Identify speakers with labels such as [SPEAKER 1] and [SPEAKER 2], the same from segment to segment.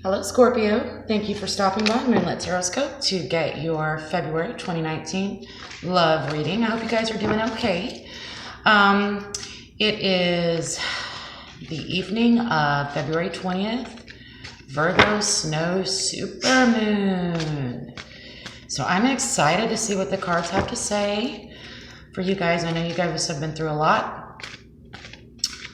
[SPEAKER 1] Hello, Scorpio. Thank you for stopping by Moonlit Horoscope to get your February 2019 love reading. I hope you guys are doing okay. It is the evening of February 20th, Virgo Snow Supermoon. So I'm excited to see what the cards have to say for you guys. I know you guys have been through a lot.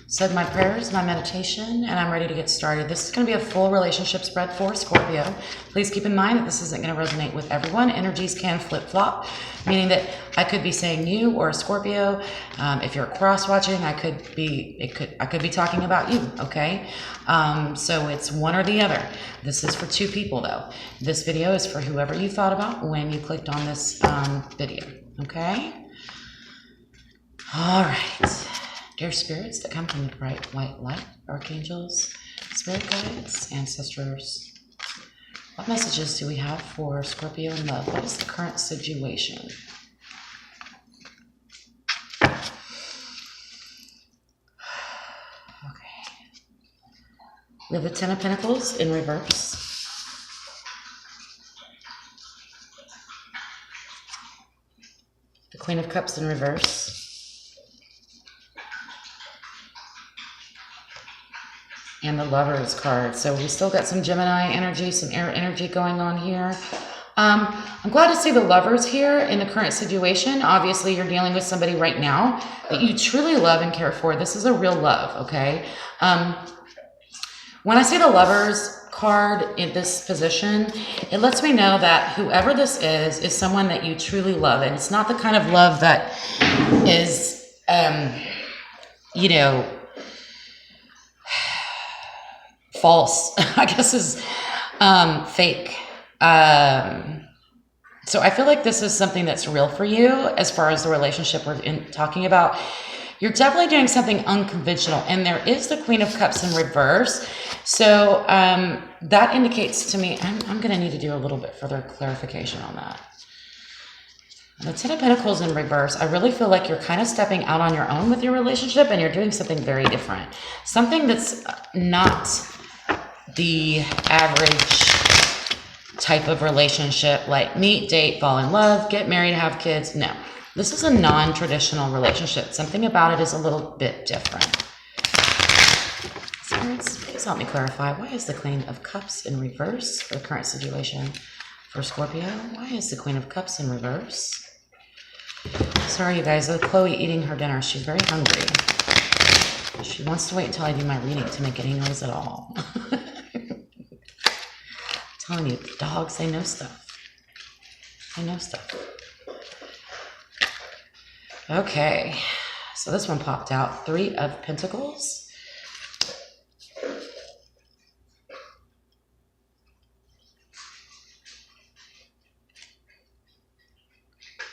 [SPEAKER 1] Said my prayers, my meditation, and I'm ready to get started. This is going to be a full relationship spread for Scorpio. Please keep in mind that this isn't going to resonate with everyone. Energies can flip-flop, meaning that I could be saying you or a Scorpio. If you're cross-watching, I could be talking about you. Okay, so it's one or the other. This is for two people, though. This video is for whoever you thought about when you clicked on this video. Okay. All right. Dear spirits that come from the bright white light, archangels, spirit guides, ancestors, what messages do we have for Scorpio in love? What is the current situation? Okay. We have the Ten of Pentacles in reverse. The Queen of Cups in reverse. And the Lovers card. So we still got some Gemini energy, some air energy going on here. I'm glad to see the Lovers here in the current situation. Obviously, you're dealing with somebody right now that you truly love and care for. This is a real love, okay? When I see the Lovers card in this position, it lets me know that whoever this is someone that you truly love. And it's not the kind of love that is, you know, false, I guess, is fake. So I feel like this is something that's real for you as far as the relationship we're talking about. You're definitely doing something unconventional, and there is the Queen of Cups in reverse. So that indicates to me, I'm going to need to do a little bit further clarification on that. The Ten of Pentacles in reverse, I really feel like you're kind of stepping out on your own with your relationship, and you're doing something very different. Something that's not the average type of relationship, like meet, date, fall in love, get married, have kids. No, this is a non-traditional relationship. Something about it is a little bit different. Spirits, please help me clarify. Why is the Queen of Cups in reverse for the current situation for Scorpio? Why is the Queen of Cups in reverse? Sorry, you guys. Chloe eating her dinner. She's very hungry. She wants to wait until I do my reading to make any noise at all. I'm telling you, dogs, they know stuff. They know stuff. Okay, so this one popped out. Three of Pentacles.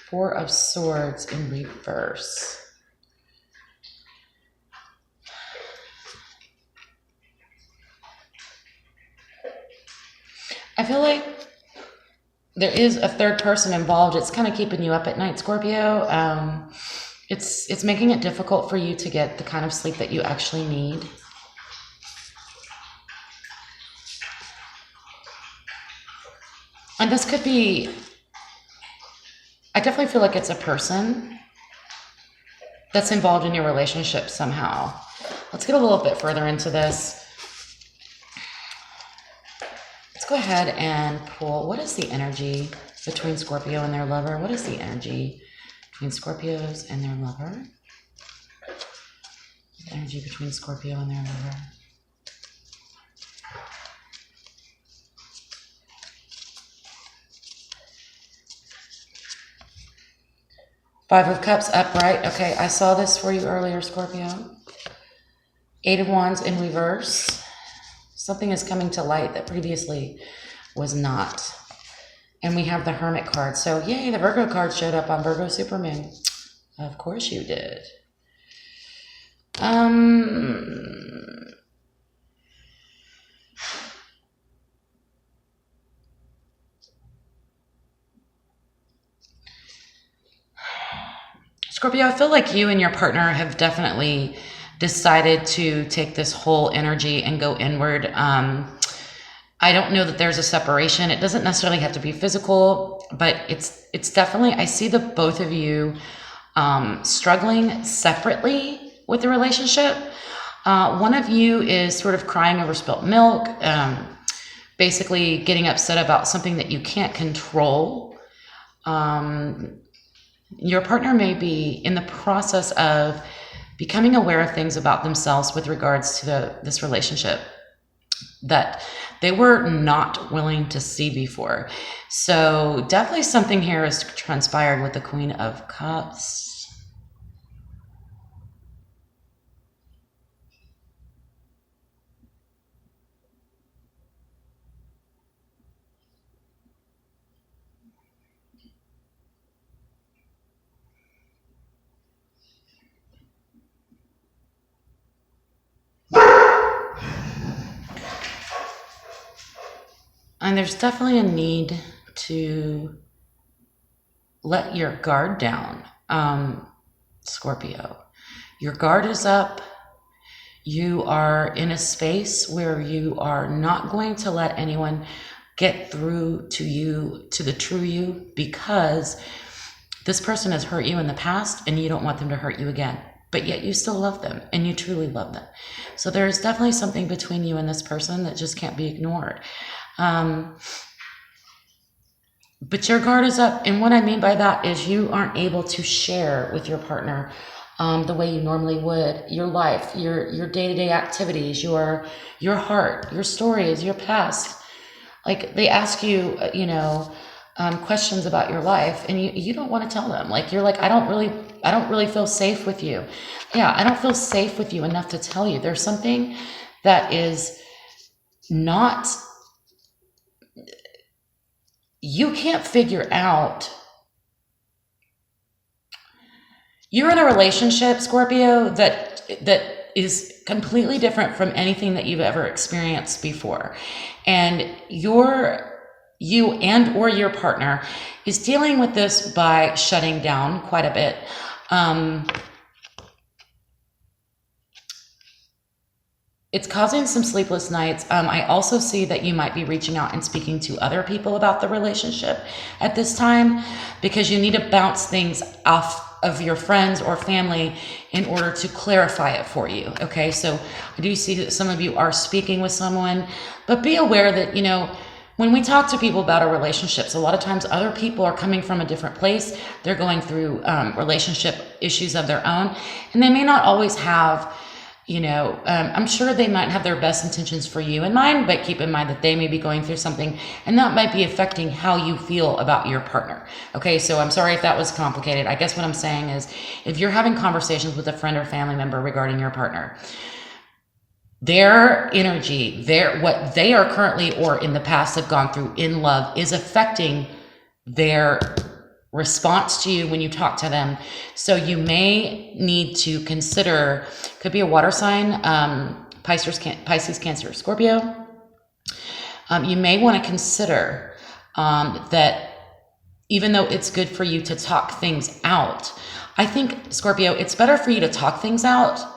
[SPEAKER 1] Four of Swords in reverse. I feel like there is a third person involved. It's kind of keeping you up at night, Scorpio. It's making it difficult for you to get the kind of sleep that you actually need. And this could be, I definitely feel like it's a person that's involved in your relationship somehow. Let's get a little bit further into this. Let's go ahead and pull, what is the energy between Scorpio and their lover? What is the energy between Scorpios and their lover? The energy between Scorpio and their lover. Five of Cups upright. Okay, I saw this for you earlier, Scorpio. Eight of Wands in reverse. Something is coming to light that previously was not. And we have the Hermit card. So, yay, the Virgo card showed up on Virgo Supermoon. Of course you did. Scorpio, I feel like you and your partner have definitely decided to take this whole energy and go inward. I don't know that there's a separation. It doesn't necessarily have to be physical, but it's definitely, I see the both of you struggling separately with the relationship. One of you is sort of crying over spilt milk, basically getting upset about something that you can't control. Your partner may be in the process of becoming aware of things about themselves with regards to this relationship that they were not willing to see before. So definitely something here has transpired with the Queen of Cups. And there's definitely a need to let your guard down, Scorpio. Your guard is up. You are in a space where you are not going to let anyone get through to you, to the true you, because this person has hurt you in the past and you don't want them to hurt you again. But yet you still love them and you truly love them. So there is definitely something between you and this person that just can't be ignored. But your guard is up. And what I mean by that is you aren't able to share with your partner the way you normally would, your life, your day-to-day activities, your heart, your stories, your past. Like they ask you, questions about your life and you don't want to tell them. Like you're like, I don't really feel safe with you. Yeah, I don't feel safe with you enough to tell you. There's something that is not, you can't figure out. You're in a relationship, Scorpio, that is completely different from anything that you've ever experienced before. And you and or your partner is dealing with this by shutting down quite a bit. It's causing some sleepless nights. I also see that you might be reaching out and speaking to other people about the relationship at this time because you need to bounce things off of your friends or family in order to clarify it for you. Okay, so I do see that some of you are speaking with someone, but be aware that, when we talk to people about our relationships, a lot of times other people are coming from a different place. They're going through relationship issues of their own, and they may not always have, I'm sure they might have their best intentions for you in mind, but keep in mind that they may be going through something and that might be affecting how you feel about your partner. Okay, so I'm sorry if that was complicated. I guess what I'm saying is if you're having conversations with a friend or family member regarding your partner, their energy, what they are currently or in the past have gone through in love is affecting their response to you when you talk to them. So you may need to consider, could be a water sign, Pisces, Cancer, Scorpio. You may want to consider that even though it's good for you to talk things out, I think, Scorpio, it's better for you to talk things out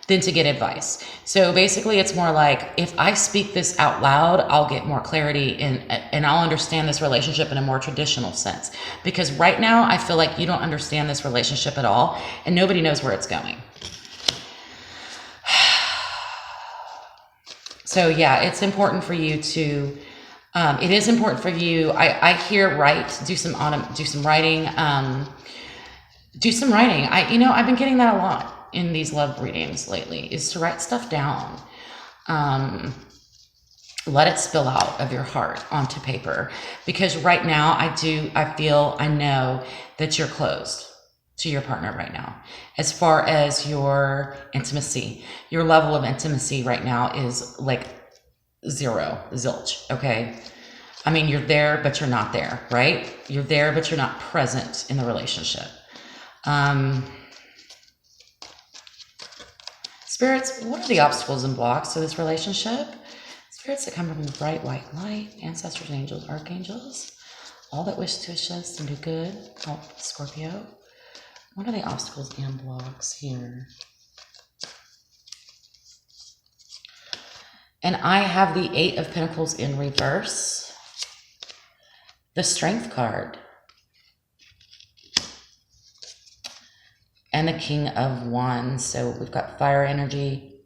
[SPEAKER 1] than to get advice. So basically it's more like, if I speak this out loud, I'll get more clarity and I'll understand this relationship in a more traditional sense. Because right now I feel like you don't understand this relationship at all and nobody knows where it's going. So yeah, it's important for you to, it is important for you. I hear write, do some writing, I've been getting that a lot in these love readings lately, is to write stuff down. Let it spill out of your heart onto paper, because right now I know that you're closed to your partner right now. As far as your intimacy, your level of intimacy right now is like zilch, okay? I mean, you're there, but you're not there, right? You're there, but you're not present in the relationship. Spirits, what are the obstacles and blocks to this relationship? Spirits that come from the bright white light, ancestors, angels, archangels, all that wish to assist and do good, help Scorpio. What are the obstacles and blocks here? And I have the Eight of Pentacles in reverse, the Strength card, and the King of Wands. So we've got fire energy,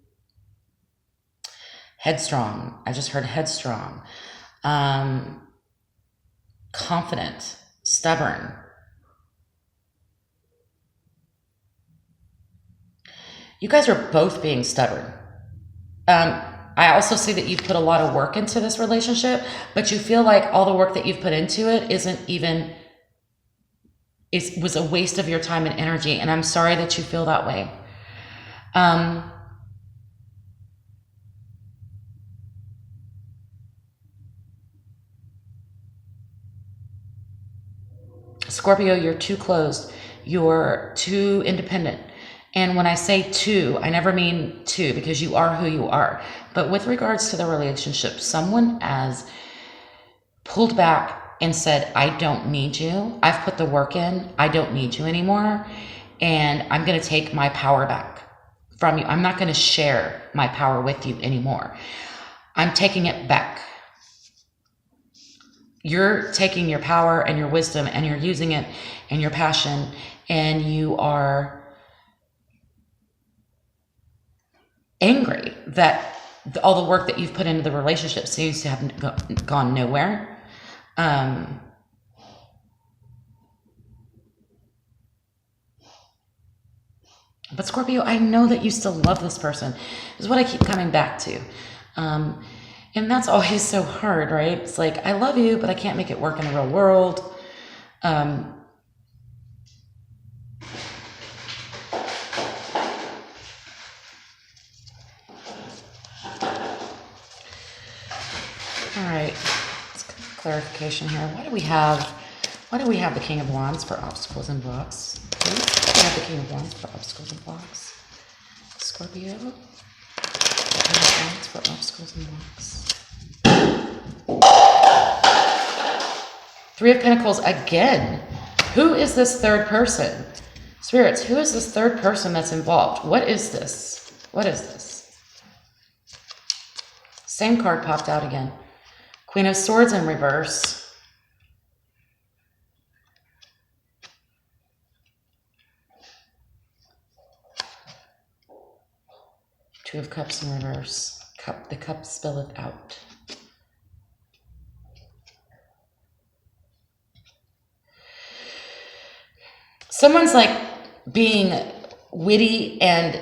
[SPEAKER 1] headstrong. I just heard headstrong, confident, stubborn. You guys are both being stubborn. I also see that you've put a lot of work into this relationship, but you feel like all the work that you've put into it was a waste of your time and energy. And I'm sorry that you feel that way. Scorpio, you're too closed. You're too independent. And when I say two, I never mean two, because you are who you are. But with regards to the relationship, someone has pulled back and said, I don't need you. I've put the work in. I don't need you anymore. And I'm going to take my power back from you. I'm not going to share my power with you anymore. I'm taking it back. You're taking your power and your wisdom and you're using it and your passion, and you are angry that all the work that you've put into the relationship seems to have gone nowhere. But Scorpio, I know that you still love this person, is what I keep coming back to. And that's always so hard, right? It's like, I love you, but I can't make it work in the real world. All right, let's get clarification here. Why do we have the King of Wands for obstacles and blocks? Please? We have the King of Wands for obstacles and blocks. Scorpio. King of Wands for obstacles and blocks. Three of Pentacles again. Who is this third person? Spirits, who is this third person that's involved? What is this? What is this? Same card popped out again. Queen of Swords in reverse. Two of Cups in reverse. The cup spilleth out. Someone's like being witty and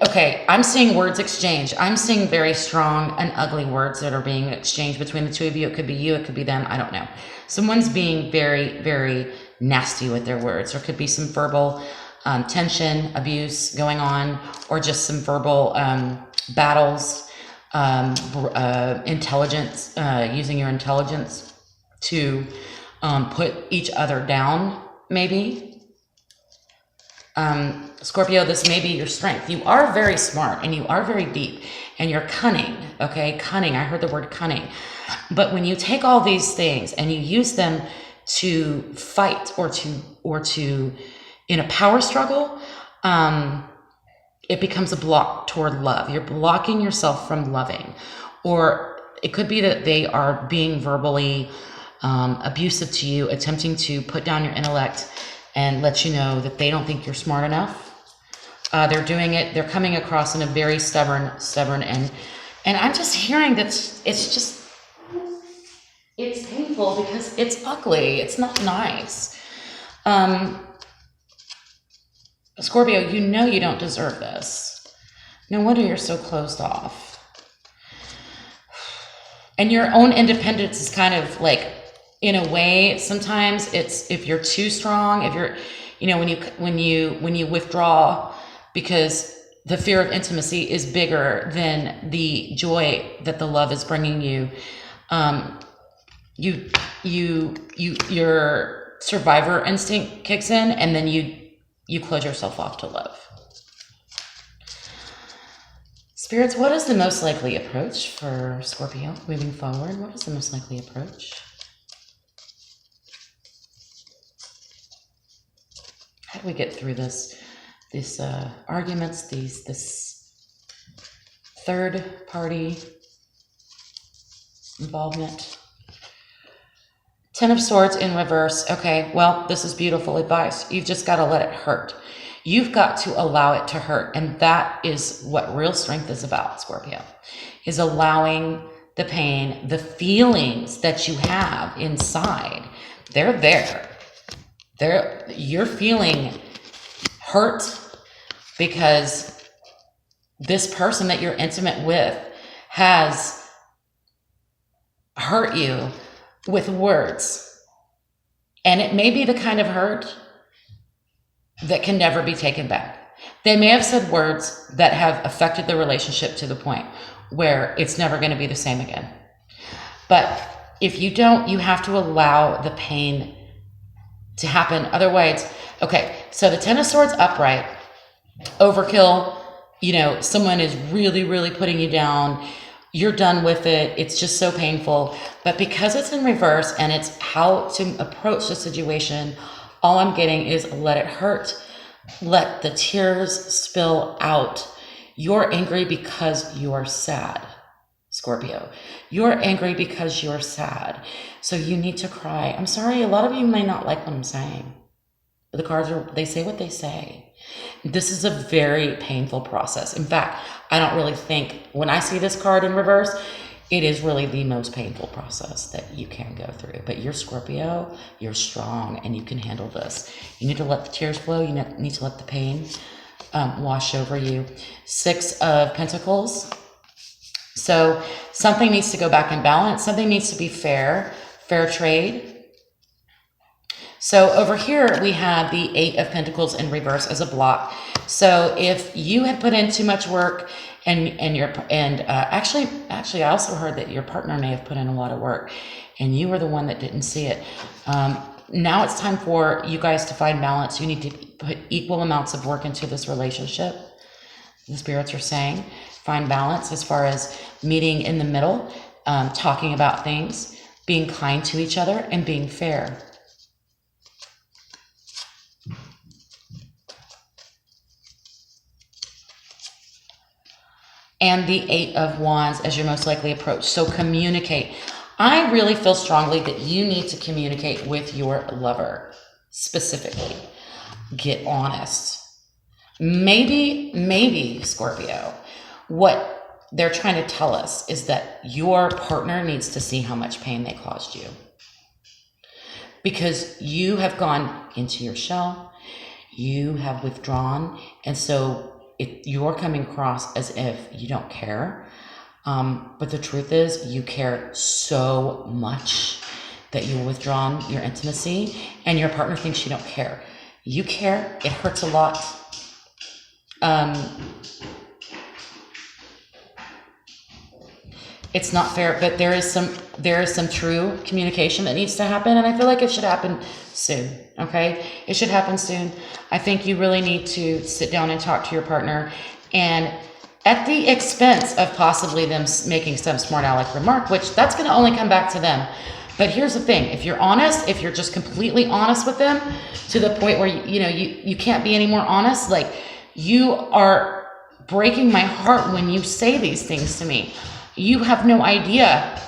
[SPEAKER 1] okay, I'm seeing words exchange. I'm seeing very strong and ugly words that are being exchanged between the two of you. It could be you, it could be them, I don't know. Someone's being very, very nasty with their words. There could be some verbal tension, abuse going on, or just some verbal battles, intelligence, using your intelligence to put each other down, maybe. Scorpio, this may be your strength. You are very smart and you are very deep and you're cunning, okay? Cunning, I heard the word cunning. But when you take all these things and you use them to fight or to in a power struggle, it becomes a block toward love. You're blocking yourself from loving. Or it could be that they are being verbally abusive to you, attempting to put down your intellect and let you know that they don't think you're smart enough. They're doing it. They're coming across in a very stubborn, and I'm just hearing that it's painful because it's ugly. It's not nice. Scorpio, you know you don't deserve this. No wonder you're so closed off. And your own independence is kind of like, in a way, sometimes it's if you're too strong, if you're, when you withdraw because the fear of intimacy is bigger than the joy that the love is bringing you, your survivor instinct kicks in, and then you close yourself off to love. Spirits, what is the most likely approach for Scorpio moving forward? What is the most likely approach? How do we get through these arguments, this third party involvement. Ten of Swords in reverse. Okay, well, this is beautiful advice. You've just got to let it hurt. You've got to allow it to hurt. And that is what real strength is about, Scorpio, is allowing the pain, the feelings that you have inside. They're there. You're feeling hurt because this person that you're intimate with has hurt you with words. And it may be the kind of hurt that can never be taken back. They may have said words that have affected the relationship to the point where it's never going to be the same again. But if you don't, you have to allow the pain to happen. Otherwise, okay, so the Ten of Swords upright, overkill, someone is really, really putting you down. You're done with it. It's just so painful. But because it's in reverse and it's how to approach the situation, all I'm getting is let it hurt. Let the tears spill out. You're angry because you're sad, Scorpio. You're angry because you're sad. So you need to cry. I'm sorry, a lot of you may not like what I'm saying. But the cards they say what they say. This is a very painful process. In fact, I don't really think, when I see this card in reverse, it is really the most painful process that you can go through. But you're Scorpio, you're strong, and you can handle this. You need to let the tears flow. You need to let the pain wash over you. Six of Pentacles. So something needs to go back in balance. Something needs to be fair trade. So over here, we have the Eight of Pentacles in reverse as a block. So if you have put in too much work actually, I also heard that your partner may have put in a lot of work and you were the one that didn't see it. Now it's time for you guys to find balance. You need to put equal amounts of work into this relationship. The spirits are saying, find balance as far as meeting in the middle, talking about things, being kind to each other, and being fair. And the Eight of Wands as your most likely approach. So communicate. I really feel strongly that you need to communicate with your lover specifically. Get honest. Maybe, Scorpio, what they're trying to tell us is that your partner needs to see how much pain they caused you. Because you have gone into your shell, you have withdrawn, and so you're coming across as if you don't care. But the truth is, you care so much that you're withdrawn your intimacy, and your partner thinks you don't care. You care. It hurts a lot. It's not fair, but there is some true communication that needs to happen, and I feel like it should happen soon. Okay, it should happen soon. I think you really need to sit down and talk to your partner, and at the expense of possibly them making some smart aleck remark, which that's going to only come back to them. But here's the thing: if you're honest, if you're just completely honest with them to the point where you can't be any more honest, like, you are breaking my heart when you say these things to me. You have no idea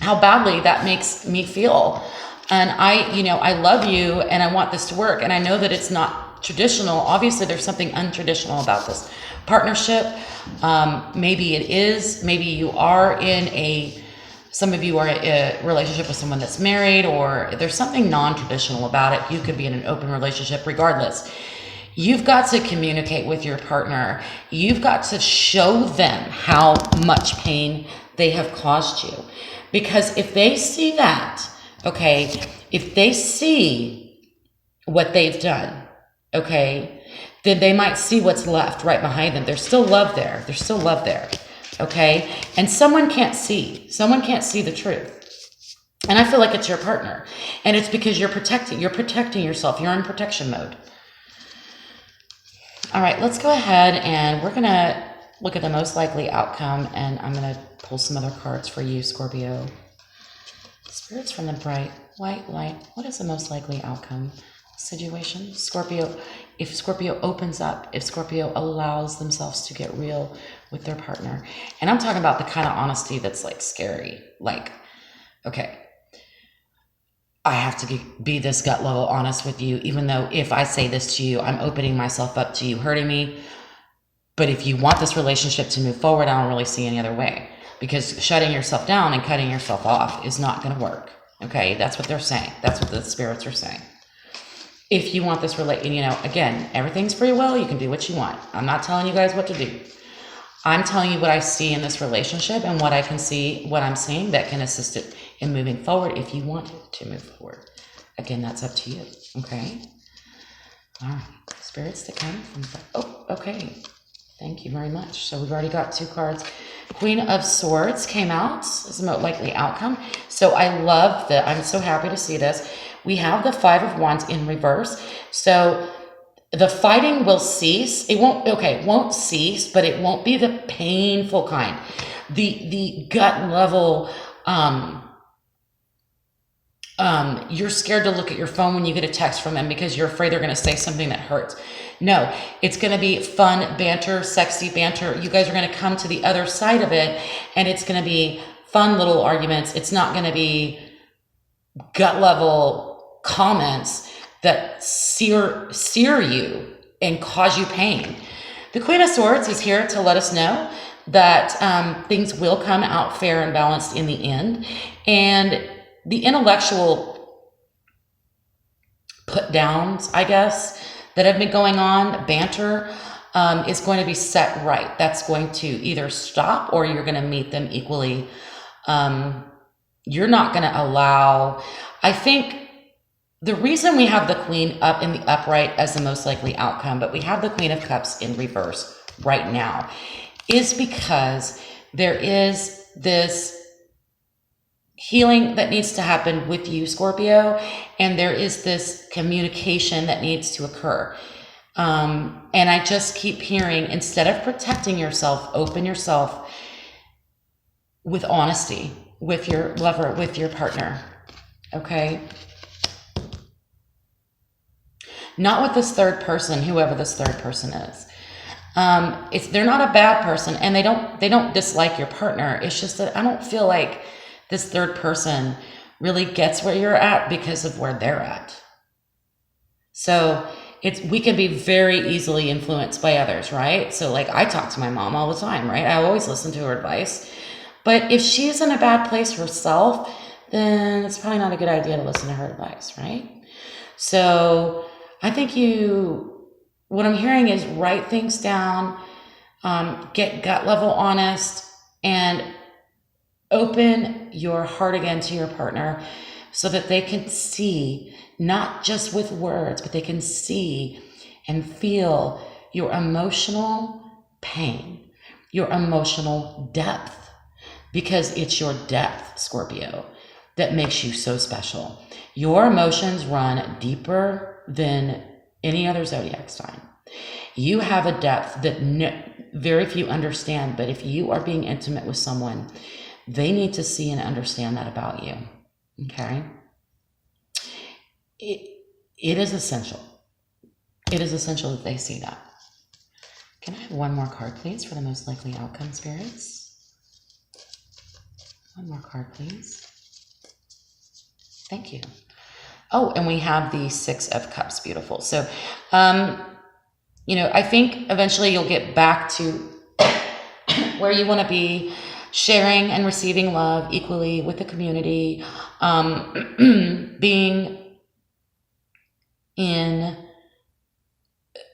[SPEAKER 1] how badly that makes me feel. And I love you and I want this to work. And I know that it's not traditional. Obviously, there's something untraditional about this partnership. Maybe it is. Maybe you are some of you are in a relationship with someone that's married, or there's something non-traditional about it. You could be in an open relationship regardless. You've got to communicate with your partner. You've got to show them how much pain they have caused you. Because if they see that, okay, if they see what they've done, okay, then they might see what's left right behind them. There's still love there. There's still love there, okay? And someone can't see the truth. And I feel like it's your partner. And it's because you're protecting yourself. You're in protection mode. All right, let's go ahead and we're going to look at the most likely outcome, and I'm going to pull some other cards for you, Scorpio. Spirits from the bright white light. What is the most likely outcome situation? Scorpio, if Scorpio opens up, if Scorpio allows themselves to get real with their partner. And I'm talking about the kind of honesty that's like scary. Like, okay, I have to be this gut level honest with you, even though if I say this to you, I'm opening myself up to you hurting me. But if you want this relationship to move forward, I don't really see any other way, because shutting yourself down and cutting yourself off is not going to work. Okay, that's what they're saying. That's what the spirits are saying. If you want this again, everything's free will. You can do what you want. I'm not telling you guys what to do. I'm telling you what I see in this relationship and what I can see, what I'm seeing that can assist it in moving forward if you want it to move forward. Again, that's up to you. Okay. All right. Spirits that come from. Oh, okay. Thank you very much. So we've already got 2 cards. Queen of Swords came out as the most likely outcome. So I love that. I'm so happy to see this. We have the 5 of Wands in reverse. So the fighting will cease. It won't cease, but it won't be the painful kind. The gut level, you're scared to look at your phone when you get a text from them because you're afraid they're going to say something that hurts. No, it's going to be fun banter, sexy banter. You guys are going to come to the other side of it, and it's going to be fun little arguments. It's not going to be gut level comments that sear you and cause you pain. The Queen of Swords is here to let us know that things will come out fair and balanced in the end. And the intellectual put downs, I guess, that have been going on, banter, is going to be set right. That's going to either stop or you're going to meet them equally. You're not going to allow, I think the reason we have the Queen up in the upright as the most likely outcome, but we have the Queen of Cups in reverse right now, is because there is this healing that needs to happen with you, Scorpio, and there is this communication that needs to occur. And I just keep hearing, instead of protecting yourself, open yourself with honesty with your lover, with your partner, okay? Not with this third person, whoever this third person is. They're not a bad person, and they don't dislike your partner. It's just that I don't feel like this third person really gets where you're at because of where they're at. So we can be very easily influenced by others, right? So like I talk to my mom all the time, right? I always listen to her advice. But if she's in a bad place herself, then it's probably not a good idea to listen to her advice, right? So I think what I'm hearing is write things down, get gut level honest, and open your heart again to your partner so that they can see, not just with words, but they can see and feel your emotional pain, your emotional depth, because it's your depth, Scorpio, that makes you so special. Your emotions run deeper than any other zodiac sign. You have a depth that very few understand, but if you are being intimate with someone, they need to see and understand that about you, okay? It is essential. It is essential that they see that. Can I have one more card, please, for the most likely outcome, spirits? One more card, please. Thank you. Oh, and we have the 6 of Cups. Beautiful. So, I think eventually you'll get back to where you want to be, sharing and receiving love equally with the community,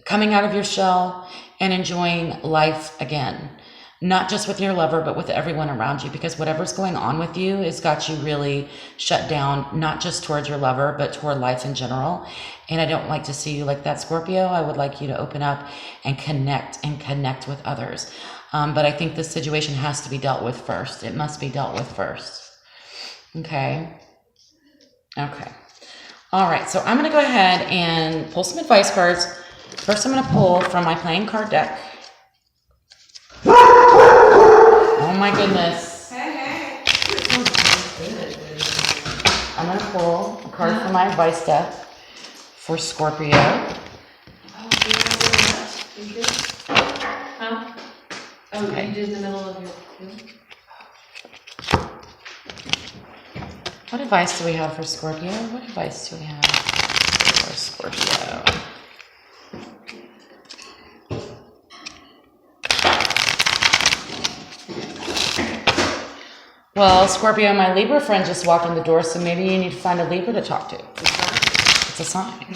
[SPEAKER 1] coming out of your shell and enjoying life again. Not just with your lover, but with everyone around you, because whatever's going on with you has got you really shut down, not just towards your lover, but toward life in general. And I don't like to see you like that, Scorpio. I would like you to open up and connect with others. But I think this situation has to be dealt with first. It must be dealt with first. Okay. Okay. All right. So I'm going to go ahead and pull some advice cards. First, I'm going to pull from my playing card deck. Oh my goodness.
[SPEAKER 2] Hey.
[SPEAKER 1] I'm going to pull a card from my advice deck for Scorpio.
[SPEAKER 2] Huh? Oh, okay. You did in the middle of your field?
[SPEAKER 1] What advice do we have for Scorpio? What advice do we have for Scorpio? Well, Scorpio, my Libra friend just walked in the door, so maybe you need to find a Libra to talk to. It's a sign.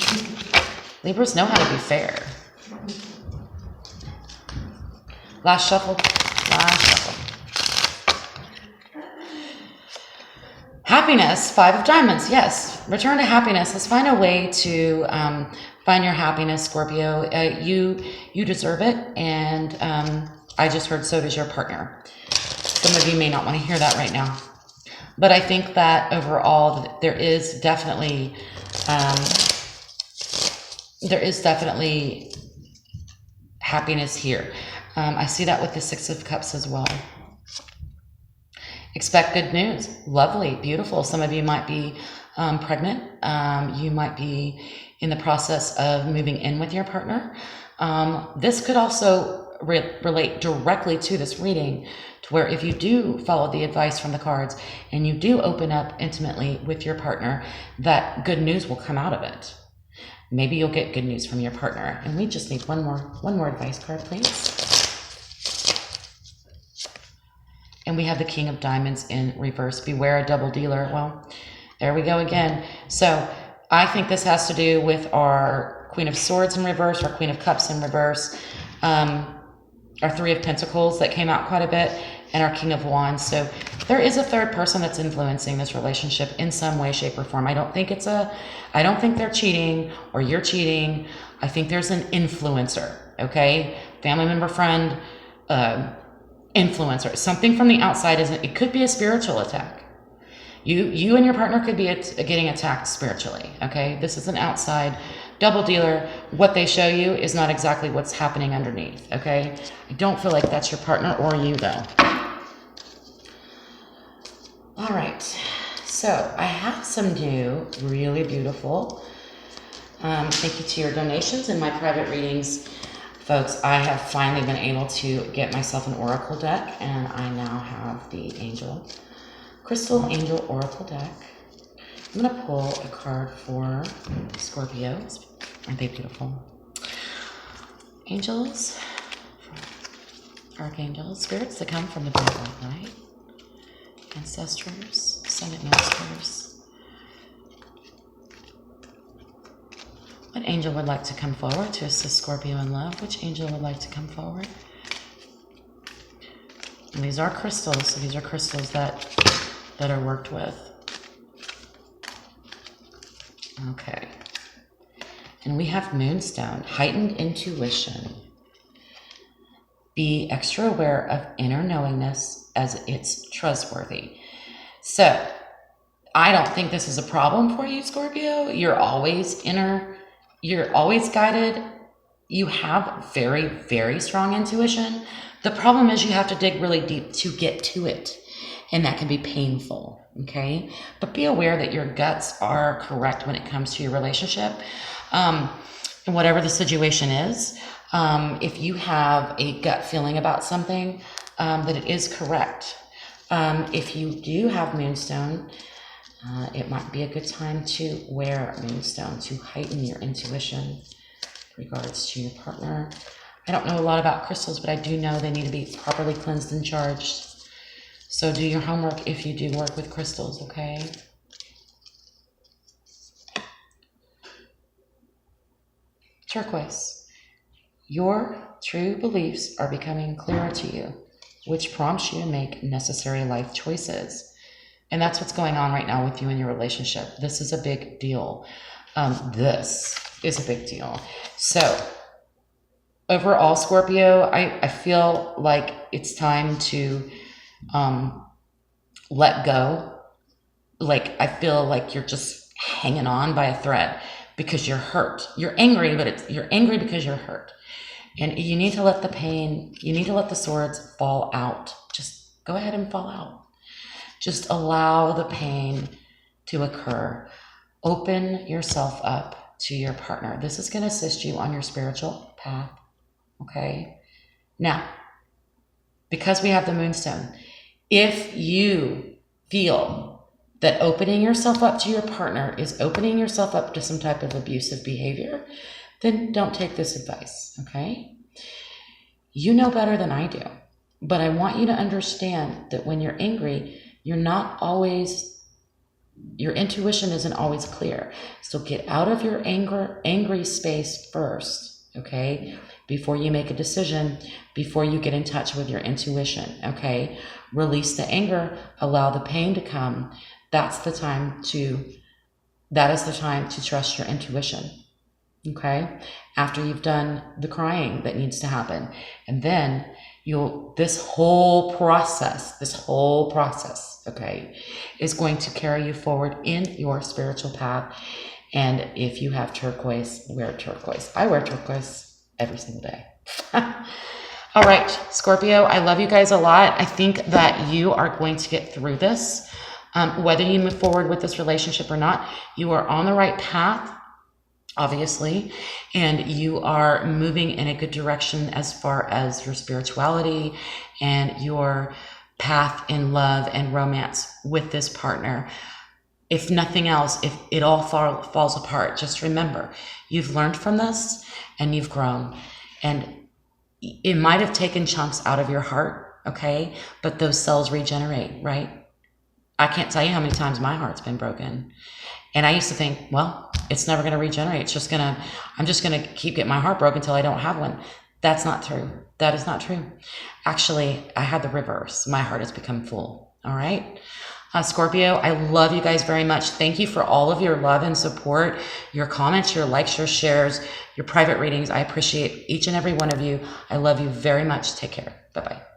[SPEAKER 1] Libras know how to be fair. Last shuffle. Last shuffle. Happiness. 5 of Diamonds. Yes. Return to happiness. Let's find a way to find your happiness, Scorpio. You deserve it, and I just heard so does your partner. Some of you may not want to hear that right now, but I think that overall there is definitely happiness here. I see that with the 6 of Cups as well. Expect good news. Lovely, beautiful. Some of you might be pregnant. You might be in the process of moving in with your partner. This could also relate directly to this reading, to where if you do follow the advice from the cards and you do open up intimately with your partner, that good news will come out of it. Maybe you'll get good news from your partner. And we just need one more advice card, please. And we have the King of Diamonds in reverse. Beware a double dealer. Well, there we go again. So I think this has to do with our Queen of Swords in reverse, our Queen of Cups in reverse, our 3 of Pentacles that came out quite a bit, and our King of Wands. So there is a third person that's influencing this relationship in some way, shape, or form. I don't think they're cheating or you're cheating. I think there's an influencer, okay? Family member, friend, influencer. Something from the outside it could be a spiritual attack. You and your partner could be getting attacked spiritually, okay? This is an outside double dealer. What they show you is not exactly what's happening underneath, okay? I don't feel like that's your partner or you, though. All right, so I have some new, really beautiful, thank you to your donations in my private readings. Folks, I have finally been able to get myself an oracle deck, and I now have the Crystal Angel Oracle deck. I'm going to pull a card for Scorpios. Aren't they beautiful? Angels, archangels, spirits that come from the dark light, ancestors, ascended masters. What angel would like to come forward to assist Scorpio in love? Which angel would like to come forward? And these are crystals, so these are crystals that are worked with. Okay. And we have Moonstone, heightened intuition. Be extra aware of inner knowingness as it's trustworthy. So, I don't think this is a problem for you, Scorpio. You're always guided. You have very, very strong intuition. The problem is you have to dig really deep to get to it. And that can be painful, okay? But be aware that your guts are correct when it comes to your relationship. And whatever the situation is, if you have a gut feeling about something, that it is correct. If you do have Moonstone, it might be a good time to wear Moonstone to heighten your intuition in regards to your partner. I don't know a lot about crystals, but I do know they need to be properly cleansed and charged. So do your homework if you do work with crystals, okay? Turquoise. Your true beliefs are becoming clearer to you, which prompts you to make necessary life choices. And that's what's going on right now with you in your relationship. This is a big deal. This is a big deal. So overall, Scorpio, I feel like it's time to let go. Like, I feel like you're just hanging on by a thread because you're hurt. You're angry, but you're angry because you're hurt. And you need to let the pain, you need to let the swords fall out. Just go ahead and fall out. Just allow the pain to occur. Open yourself up to your partner. This is going to assist you on your spiritual path. Okay? Now, because we have the Moonstone, if you feel that opening yourself up to your partner is opening yourself up to some type of abusive behavior, then don't take this advice, okay? You know better than I do, but I want you to understand that when you're angry, you're not always, your intuition isn't always clear. So get out of your angry space first, okay? Before you make a decision, before you get in touch with your intuition, okay? Release the anger, allow the pain to come. That is the time to trust your intuition, okay? After you've done the crying that needs to happen. And then this whole process, okay, is going to carry you forward in your spiritual path. And if you have turquoise, wear turquoise. I wear turquoise every single day. All right, Scorpio, I love you guys a lot. I think that you are going to get through this. Whether you move forward with this relationship or not, you are on the right path, obviously, and you are moving in a good direction as far as your spirituality and your path in love and romance with this partner. If nothing else, if it all falls apart, just remember, you've learned from this and you've grown. And it might have taken chunks out of your heart, okay? But those cells regenerate, right? I can't tell you how many times my heart's been broken. And I used to think, well, it's never going to regenerate. I'm just going to keep getting my heart broken until I don't have one. That's not true. That is not true. Actually, I had the reverse. My heart has become full. All right. Scorpio, I love you guys very much. Thank you for all of your love and support, your comments, your likes, your shares, your private readings. I appreciate each and every one of you. I love you very much. Take care. Bye-bye.